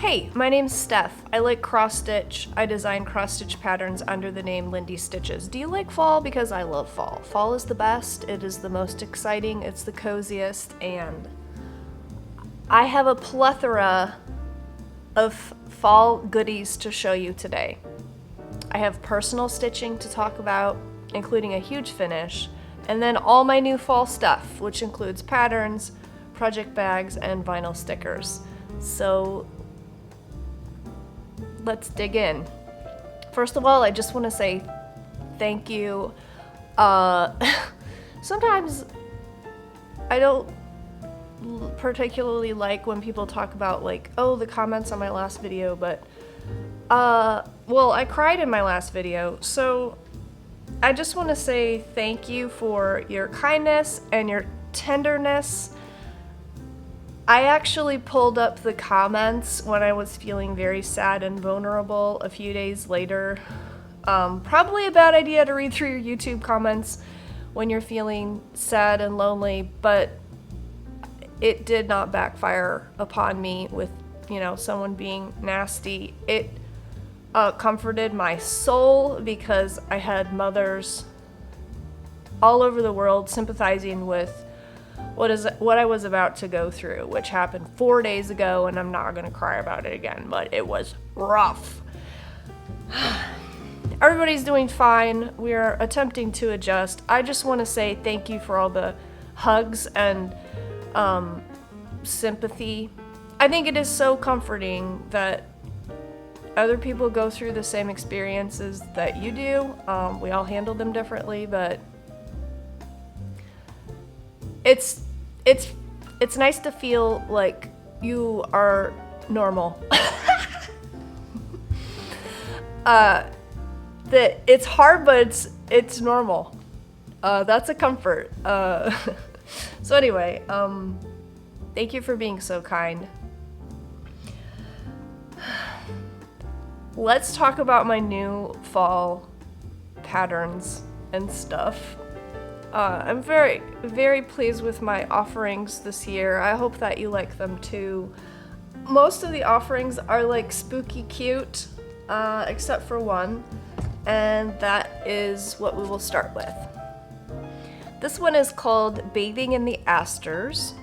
Hey, my name's Steph. I like cross-stitch. I design cross-stitch patterns under the name Lindy Stitches. Do you like fall? Because I love fall. Fall is the best, it is the most exciting, it's the coziest, and I have a plethora of fall goodies to show you today. I have personal stitching to talk about, including a huge finish, and then all my new fall stuff, which includes patterns, project bags, and vinyl stickers. So let's dig in. First of all, I just want to say thank you. Sometimes I don't particularly like when people talk about like, oh, the comments on my last video, but well, I cried in my last video, so I just want to say thank you for your kindness and your tenderness. I actually pulled up the comments when I was feeling very sad and vulnerable a few days later. Probably a bad idea to read through your YouTube comments when you're feeling sad and lonely, but it did not backfire upon me with, someone being nasty. It comforted my soul because I had mothers all over the world sympathizing with what I was about to go through, which happened 4 days ago, and I'm not gonna cry about it again, but it was rough. Everybody's doing fine. We're attempting to adjust. I just want to say thank you for all the hugs and sympathy. I think it is so comforting that other people go through the same experiences that you do. We all handle them differently, but it's nice to feel like you are normal. That it's hard, but it's normal. That's a comfort. So anyway, thank you for being so kind. Let's talk about my new fall patterns and stuff. I'm very, very pleased with my offerings this year. I hope that you like them too. Most of the offerings are like spooky cute, except for one, and that is what we will start with. This one is called Bathing in the Asters,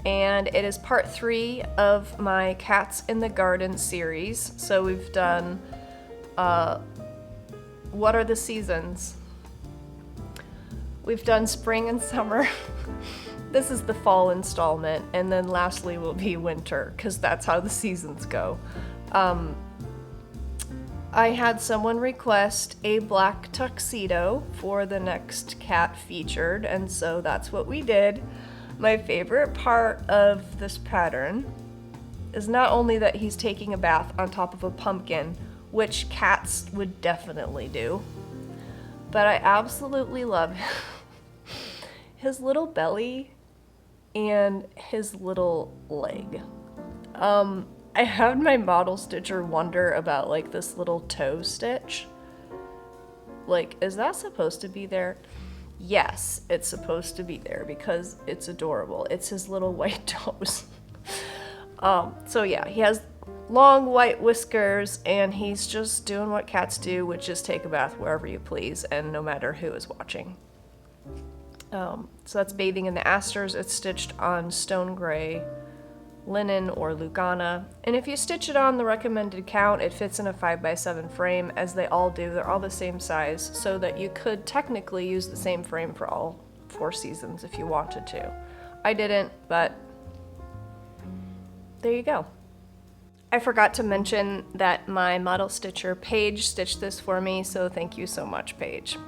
and it is part 3 of my Cats in the Garden series. So we've done, what are the seasons? We've done spring and summer. This is the fall installment, and then lastly will be winter, because that's how the seasons go. I had someone request a black tuxedo for the next cat featured, and so that's what we did. My favorite part of this pattern is not only that he's taking a bath on top of a pumpkin, which cats would definitely do, but I absolutely love his little belly and his little leg. I had my model stitcher wonder about like this little toe stitch. Like, is that supposed to be there? Yes, it's supposed to be there because it's adorable. It's his little white toes. So yeah, he has long white whiskers, and he's just doing what cats do, which is take a bath wherever you please, and no matter who is watching. So that's Bathing in the Asters. It's stitched on stone gray linen or Lugana, and if you stitch it on the recommended count, it fits in a 5x7 frame, as they all do. They're all the same size, so that you could technically use the same frame for all 4 seasons if you wanted to. I didn't, but there you go. I forgot to mention that my model stitcher Paige stitched this for me, so thank you so much, Paige.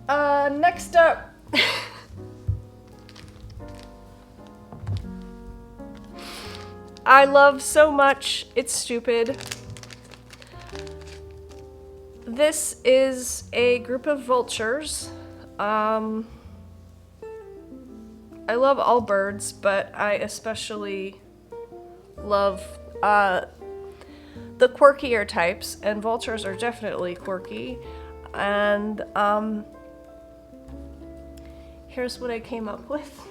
Next up. I love so much, it's stupid. This is a group of vultures. I love all birds, but I especially love the quirkier types, and vultures are definitely quirky. And here's what I came up with.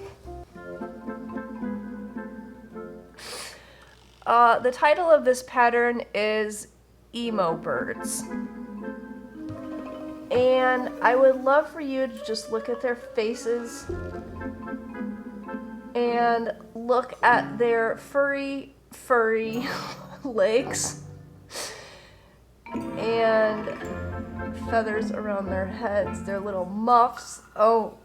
The title of this pattern is Emo Birds. And I would love for you to just look at their faces and look at their furry legs and feathers around their heads, their little muffs. Oh,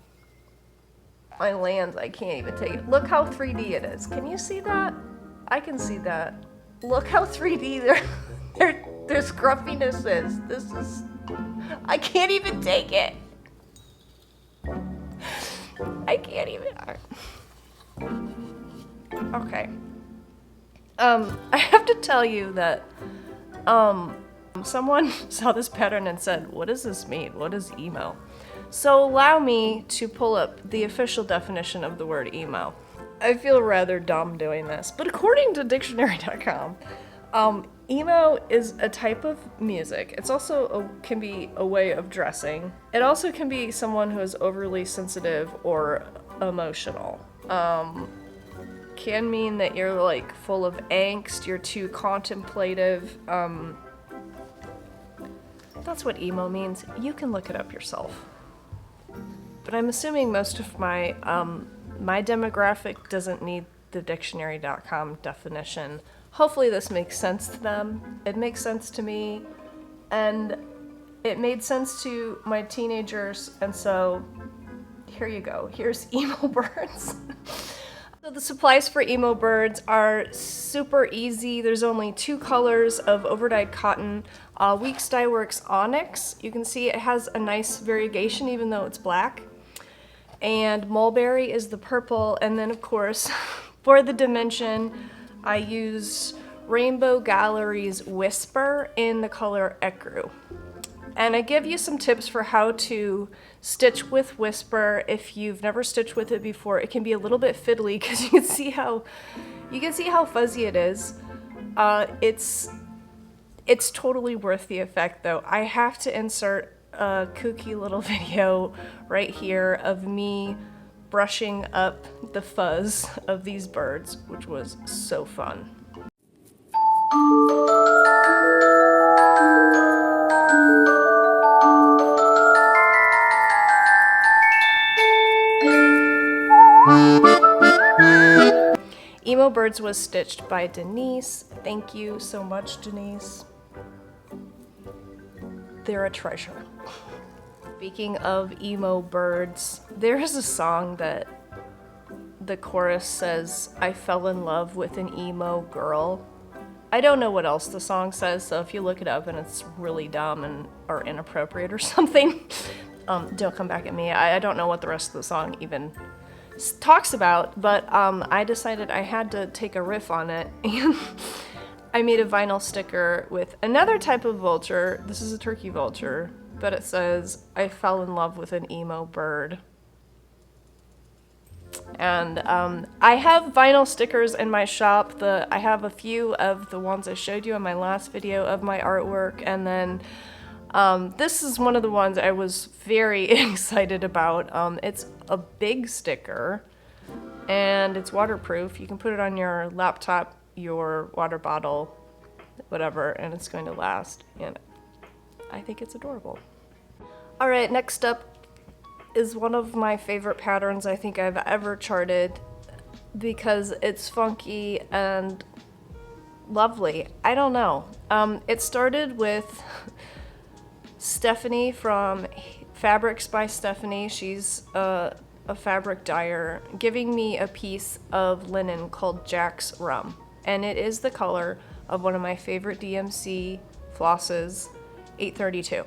my lands, I can't even take it. Look how 3D it is. Can you see that? I can see that. Look how 3D their scruffiness is. This is, I can't even take it. I can't even. Okay. I have to tell you that, someone saw this pattern and said, what does this mean? What is emo? So allow me to pull up the official definition of the word emo. I feel rather dumb doing this, but according to dictionary.com, emo is a type of music. It's also can be a way of dressing. It also can be someone who is overly sensitive or emotional. Can mean that you're like full of angst, you're too contemplative. That's what emo means. You can look it up yourself. But I'm assuming most of my my demographic doesn't need the dictionary.com definition. Hopefully this makes sense to them. It makes sense to me, and it made sense to my teenagers, and so here you go. Here's emo birds. So the supplies for emo birds are super easy. There's only 2 colors of overdyed cotton. Weeks Dye Works Onyx. You can see it has a nice variegation even though it's black. And Mulberry is the purple, and then of course for the dimension I use Rainbow Gallery's Whisper in the color Ecru. And I give you some tips for how to stitch with Whisper if you've never stitched with it before. It can be a little bit fiddly because you can see how fuzzy it is. It's totally worth the effect though. I have to insert a kooky little video right here of me brushing up the fuzz of these birds, which was so fun. Emo Birds was stitched by Denise. Thank you so much, Denise. They're a treasure. Speaking of emo birds, there is a song that the chorus says, I fell in love with an emo girl. I don't know what else the song says, so if you look it up and it's really dumb and or inappropriate or something, don't come back at me. I don't know what the rest of the song even talks about, but I decided I had to take a riff on it, and I made a vinyl sticker with another type of vulture. This is a turkey vulture, but it says, I fell in love with an emo bird. And I have vinyl stickers in my shop. I have a few of the ones I showed you in my last video of my artwork, and then this is one of the ones I was very excited about. It's a big sticker, and it's waterproof. You can put it on your laptop, your water bottle, whatever, and it's going to last, and I think it's adorable. All right, next up is one of my favorite patterns I think I've ever charted because it's funky and lovely. I don't know. It started with Stephanie from Fabrics by Stephanie. She's a fabric dyer, giving me a piece of linen called Jack's Rum. And it is the color of one of my favorite DMC flosses, 832.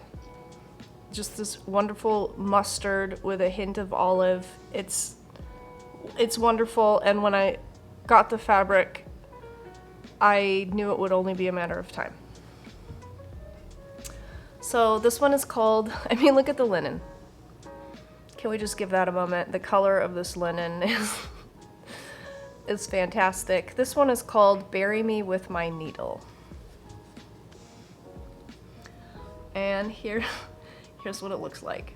Just this wonderful mustard with a hint of olive. It's wonderful, and when I got the fabric, I knew it would only be a matter of time. So this one is called, I mean, look at the linen. Can we just give that a moment? The color of this linen is fantastic. This one is called Bury Me With My Needle. And here's what it looks like.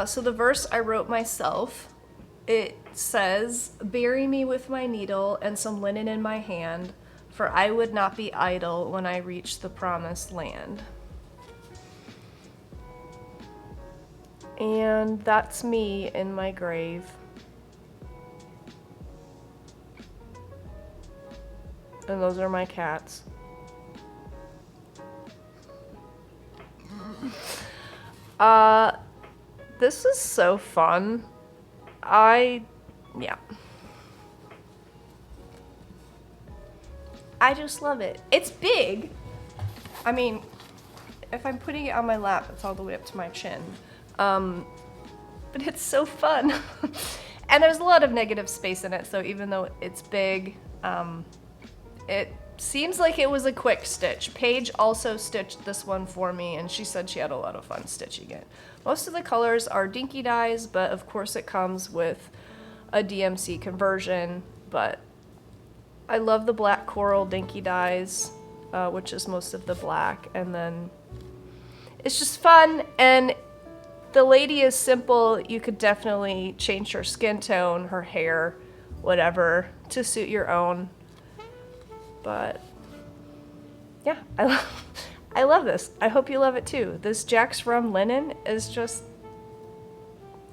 So the verse I wrote myself, It says, "Bury me with my needle and some linen in my hand, for I would not be idle when I reach the promised land." And that's me in my grave. And those are my cats. This is so fun. Yeah. I just love it. It's big. I mean, if I'm putting it on my lap, it's all the way up to my chin. But it's so fun. And there's a lot of negative space in it, so even though it's big, it seems like it was a quick stitch. Paige also stitched this one for me, and she said she had a lot of fun stitching it. Most of the colors are dinky dyes, but of course it comes with a DMC conversion, but I love the black coral dinky dyes, which is most of the black, and then it's just fun, and the lady is simple. You could definitely change her skin tone, her hair, whatever, to suit your own. But yeah, I love this. I hope you love it too. This Jack's From linen is just,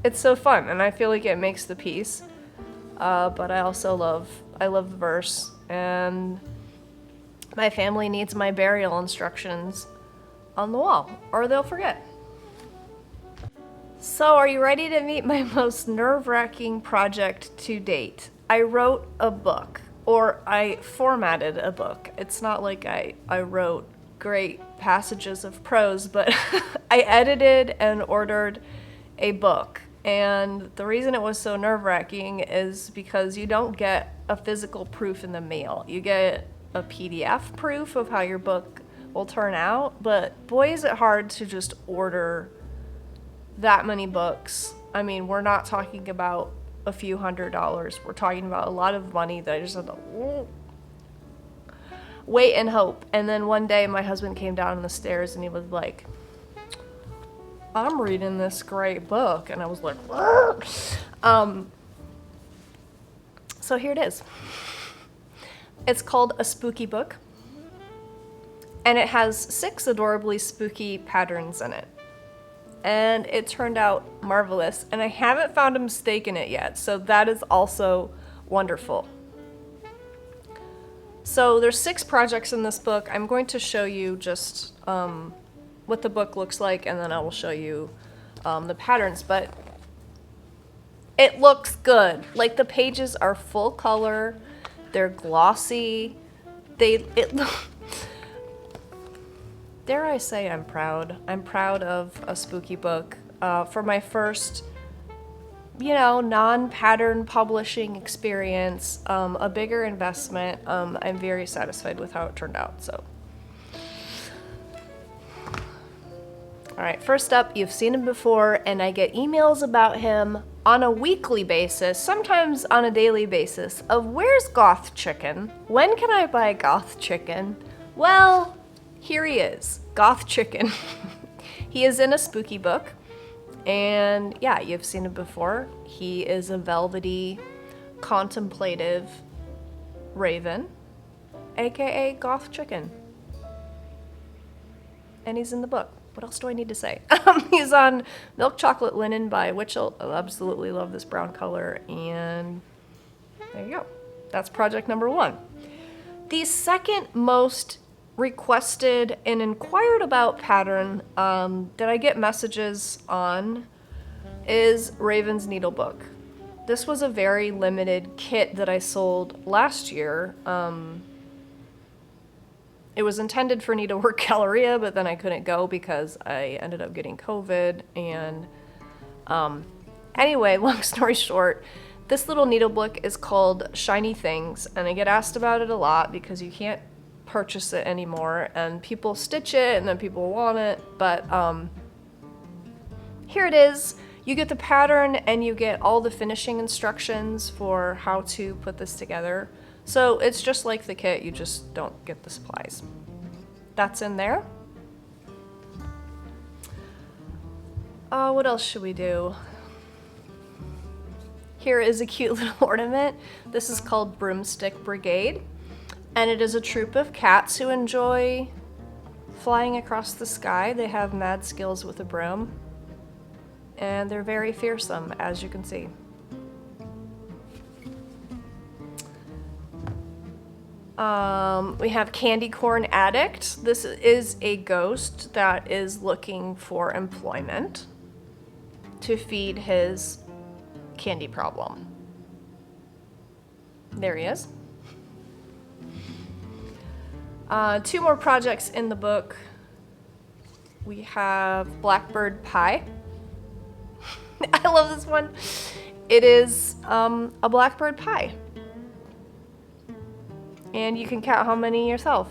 it's so fun, and I feel like it makes the piece. But I also love the verse, and my family needs my burial instructions on the wall, or they'll forget. So, are you ready to meet my most nerve-wracking project to date? I wrote a book, or I formatted a book. It's not like I wrote great passages of prose, but I edited and ordered a book. And the reason it was so nerve-wracking is because you don't get a physical proof in the mail. You get a PDF proof of how your book will turn out, but boy is it hard to just order that many books. I mean, we're not talking about a few $100s. We're talking about a lot of money that I just had to wait and hope. And then one day my husband came down the stairs and he was like, "I'm reading this great book." And I was like, so here it is. It's called A Spooky Book, and it has 6 adorably spooky patterns in it. And it turned out marvelous, and I haven't found a mistake in it yet, so that is also wonderful. So there's 6 projects in this book. I'm going to show you just what the book looks like, and then I will show you the patterns, but it looks good. Like, the pages are full color, they're glossy, dare I say I'm proud. I'm proud of A Spooky Book. For my first, non-pattern publishing experience, a bigger investment, I'm very satisfied with how it turned out, so. All right, first up, you've seen him before, and I get emails about him on a weekly basis, sometimes on a daily basis, of where's Goth Chicken? When can I buy Goth Chicken? Well, here he is, Goth Chicken. He is in A Spooky Book, and yeah, you've seen him before. He is a velvety, contemplative raven, aka Goth Chicken. And he's in the book. What else do I need to say? He's on Milk Chocolate Linen by Witchell. I absolutely love this brown color, and there you go. That's project number 1. The second most requested and inquired about pattern that I get messages on is Raven's Needlebook. This was a very limited kit that I sold last year. It was intended for Needlework Galleria, but then I couldn't go because I ended up getting COVID. And anyway, long story short, this little needlebook is called Shiny Things, and I get asked about it a lot because you can't purchase it anymore, and people stitch it and then people want it, but here it is. You get the pattern and you get all the finishing instructions for how to put this together. So it's just like the kit, you just don't get the supplies. That's in there. What else should we do? Here is a cute little ornament. This is called Broomstick Brigade, and it is a troop of cats who enjoy flying across the sky. They have mad skills with a broom, and they're very fearsome, as you can see. We have Candy Corn Addict. This is a ghost that is looking for employment to feed his candy problem. There he is. Two more projects in the book. We have Blackbird Pie. I love this one. It is a blackbird pie. And you can count how many yourself.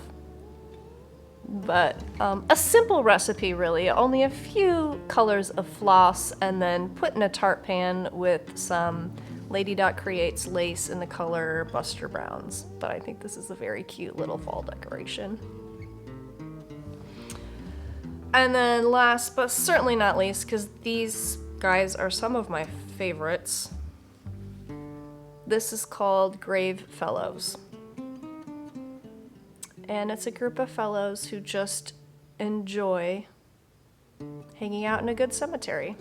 But a simple recipe, really. Only a few colors of floss, and then put in a tart pan with some Lady Dot Creates lace in the color Buster Browns. But I think this is a very cute little fall decoration. And then last, but certainly not least, because these guys are some of my favorites, this is called Grave Fellows. And it's a group of fellows who just enjoy hanging out in a good cemetery.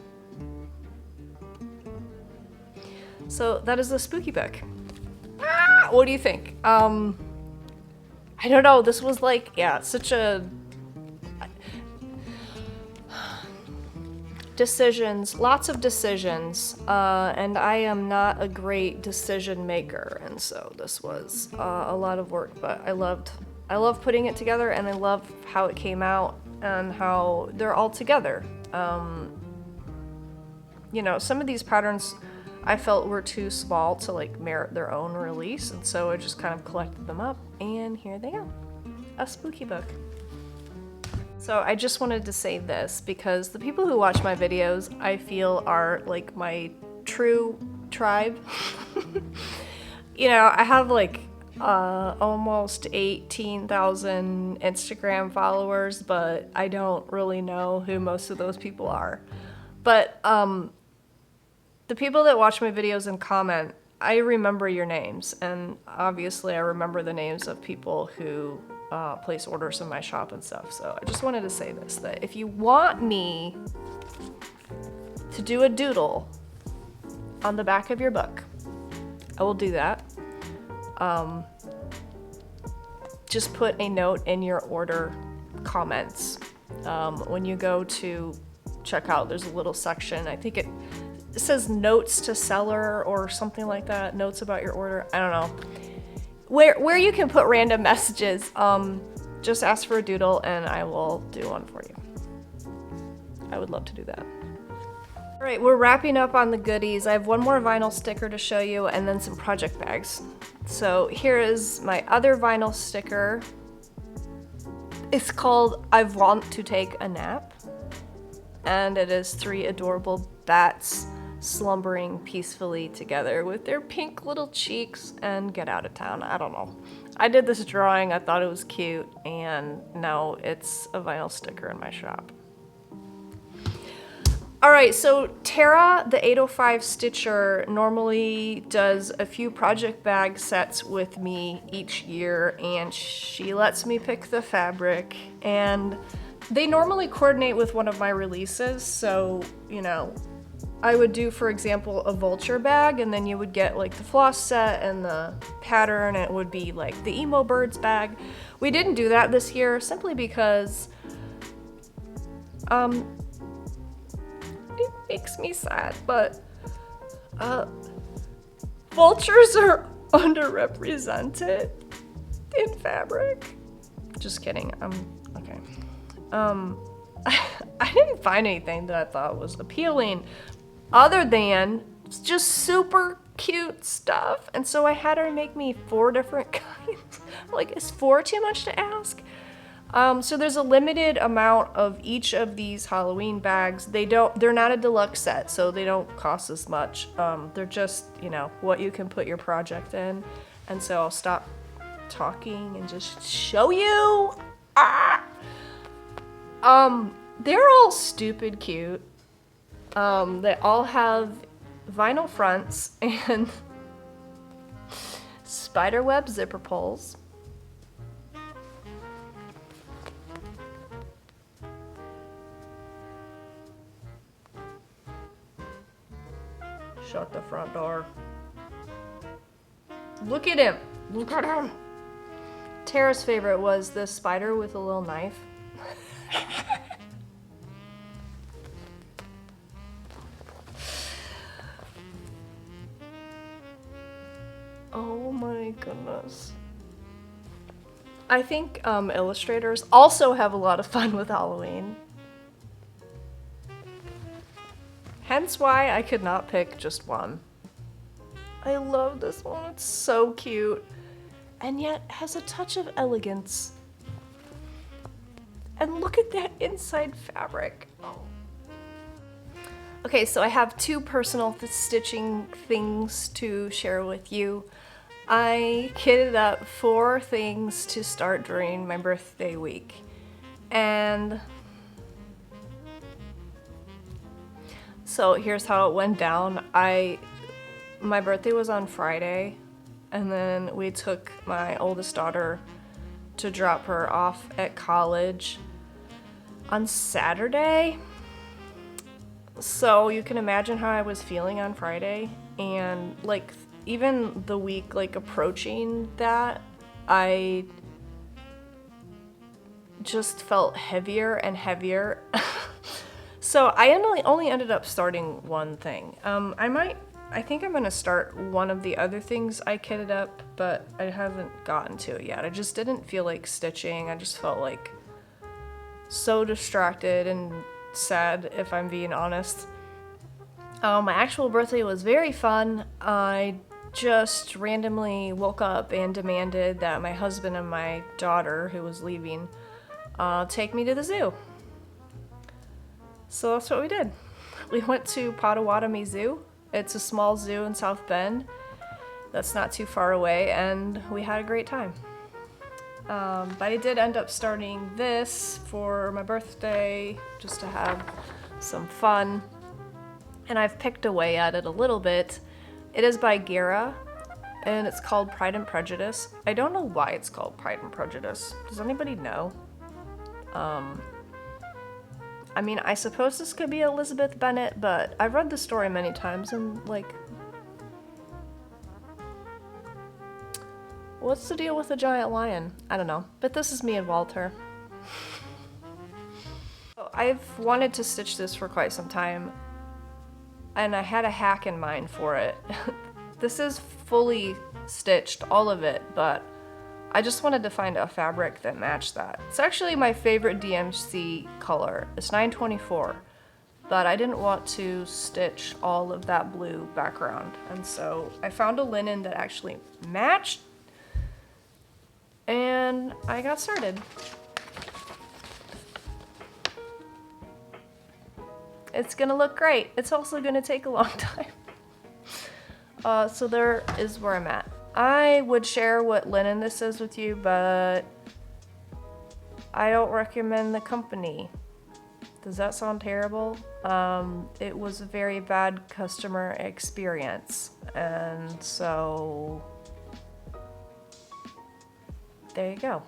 So that is the spooky book. What do you think? I don't know. This was like, yeah, such a decisions, lots of decisions, and I am not a great decision maker, and so this was a lot of work, but I loved putting it together, and I love how it came out and how they're all together. You know, some of these patterns I felt were too small to like merit their own release, and so I just kind of collected them up, and here they are, a spooky book. So I just wanted to say this because the people who watch my videos, I feel, are like my true tribe. You know, I have like almost 18,000 Instagram followers, but I don't really know who most of those people are. But the people that watch my videos and comment, I remember your names, and obviously I remember the names of people who place orders in my shop and stuff. So I just wanted to say this, that if you want me to do a doodle on the back of your book, I will do that. Just put a note in your order comments. When you go to checkout, there's a little section. I think it says notes to seller or something like that. Notes about your order. I don't know. Where you can put random messages. Just ask for a doodle and I will do one for you. I would love to do that. All right, we're wrapping up on the goodies. I have one more vinyl sticker to show you and then some project bags. So here is my other vinyl sticker. It's called I Want to Take a Nap. And it is 3 adorable bats slumbering peacefully together with their pink little cheeks and get out of town. I don't know. I did this drawing, I thought it was cute, and now it's a vinyl sticker in my shop. All right, so Tara, the 805 Stitcher, normally does a few project bag sets with me each year, and she lets me pick the fabric, and they normally coordinate with one of my releases. So, you know, I would do, for example, a vulture bag, and then you would get like the floss set and the pattern, and it would be like the emo birds bag. We didn't do that this year simply because it makes me sad, but vultures are underrepresented in fabric. Just kidding. Okay. I didn't find anything that I thought was appealing other than just super cute stuff, and so I had her make me 4 different kinds. Like, is 4 too much to ask? So there's a limited amount of each of these Halloween bags. They're not a deluxe set, so they don't cost as much. They're just, you know, what you can put your project in. And so I'll stop talking and just show you. They're all stupid cute. They all have vinyl fronts and spiderweb zipper pulls. Shut the front door. Look at him! Look at him! Tara's favorite was the spider with a little knife. Oh my goodness. I think illustrators also have a lot of fun with Halloween. Hence why I could not pick just one. I love this one, it's so cute. And yet has a touch of elegance. And look at that inside fabric. Oh. Okay, so I have two personal stitching things to share with you. I kitted up 4 things to start during my birthday week. And so here's how it went down. My birthday was on Friday, and then we took my oldest daughter to drop her off at college on Saturday. So you can imagine how I was feeling on Friday, and like even the week like approaching that, I just felt heavier and heavier. So I only ended up starting one thing. I think I'm gonna start one of the other things I kitted up, but I haven't gotten to it yet. I just didn't feel like stitching. I just felt like so distracted and sad, if I'm being honest. My actual birthday was very fun. I just randomly woke up and demanded that my husband and my daughter, who was leaving, take me to the zoo. So that's what we did. We went to Potawatomi Zoo. It's a small zoo in South Bend that's not too far away, and we had a great time. But I did end up starting this for my birthday just to have some fun, and I've picked away at it a little bit. It is by Gara, and it's called Pride and Prejudice. I don't know why it's called Pride and Prejudice. Does anybody know? I mean, I suppose this could be Elizabeth Bennet, but I've read the story many times and, like, what's the deal with the giant lion? I don't know. But this is me and Walter. I've wanted to stitch this for quite some time, and I had a hack in mind for it. This is fully stitched, all of it, but I just wanted to find a fabric that matched that. It's actually my favorite DMC color. It's 924, but I didn't want to stitch all of that blue background, and so I found a linen that actually matched, and I got started. It's gonna look great. It's also gonna take a long time. So there is where I'm at. I would share what linen this is with you, but I don't recommend the company. Does that sound terrible? It was a very bad customer experience, and so there you go.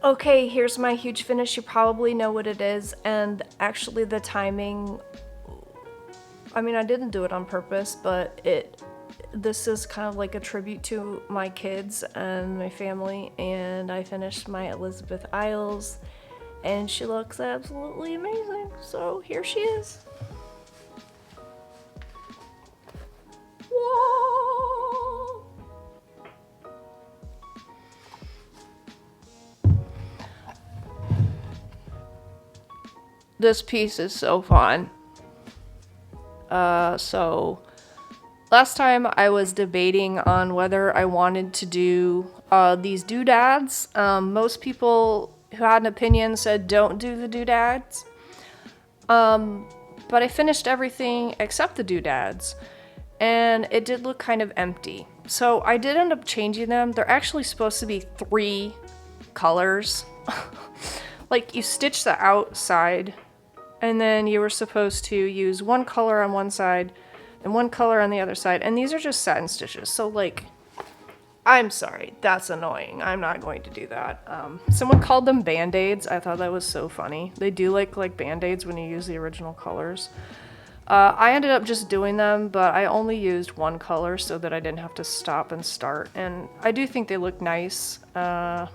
Okay, here's my huge finish. You probably know what it is, and actually the timing, I mean, I didn't do it on purpose, but this is kind of like a tribute to my kids and my family, and I finished my Elizabeth Isles, and she looks absolutely amazing. So here she is. Whoa! This piece is so fun. So last time I was debating on whether I wanted to do these doodads. Most people who had an opinion said don't do the doodads. But I finished everything except the doodads, and it did look kind of empty. So I did end up changing them. They're actually supposed to be 3 colors. Like, you stitch the outside and then you were supposed to use one color on one side and one color on the other side, and these are just satin stitches, so like, I'm sorry, that's annoying. I'm not going to do that. Someone called them Band-Aids. I thought that was so funny. They do like Band-Aids when you use the original colors. I ended up just doing them, but I only used one color so that I didn't have to stop and start, and I do think they look nice. Yeah.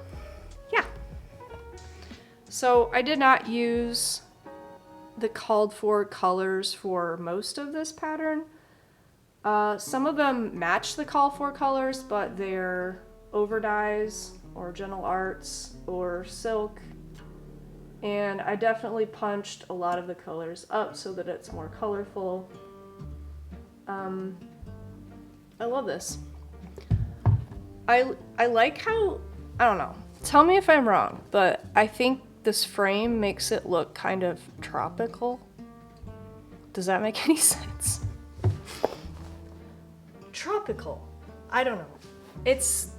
So I did not use the called for colors for most of this pattern. Some of them match the call for colors, but they're overdyes or gentle arts or silk. And I definitely punched a lot of the colors up so that it's more colorful. I love this. I like how, I don't know, tell me if I'm wrong, but I think this frame makes it look kind of tropical. Does that make any sense? Tropical. I don't know. It's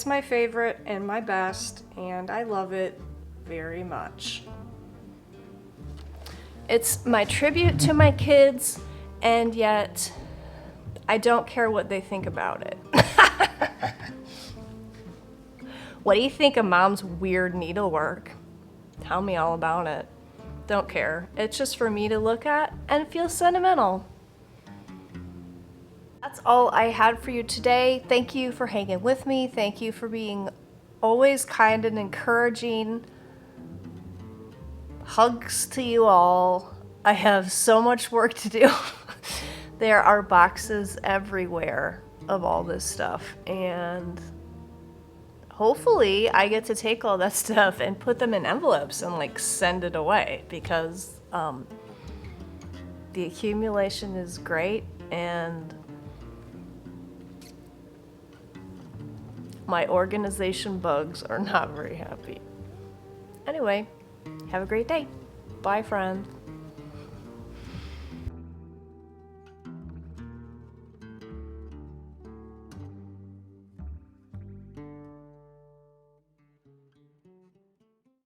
my favorite and my best, and I love it very much. It's my tribute to my kids, and yet I don't care what they think about it. What do you think of Mom's weird needlework? Tell me all about it. Don't care. It's just for me to look at and feel sentimental. That's all I had for you today. Thank you for hanging with me. Thank you for being always kind and encouraging. Hugs to you all. I have so much work to do. There are boxes everywhere of all this stuff, and hopefully I get to take all that stuff and put them in envelopes and like send it away, because the accumulation is great and my organization bugs are not very happy. Anyway, have a great day. Bye, friend.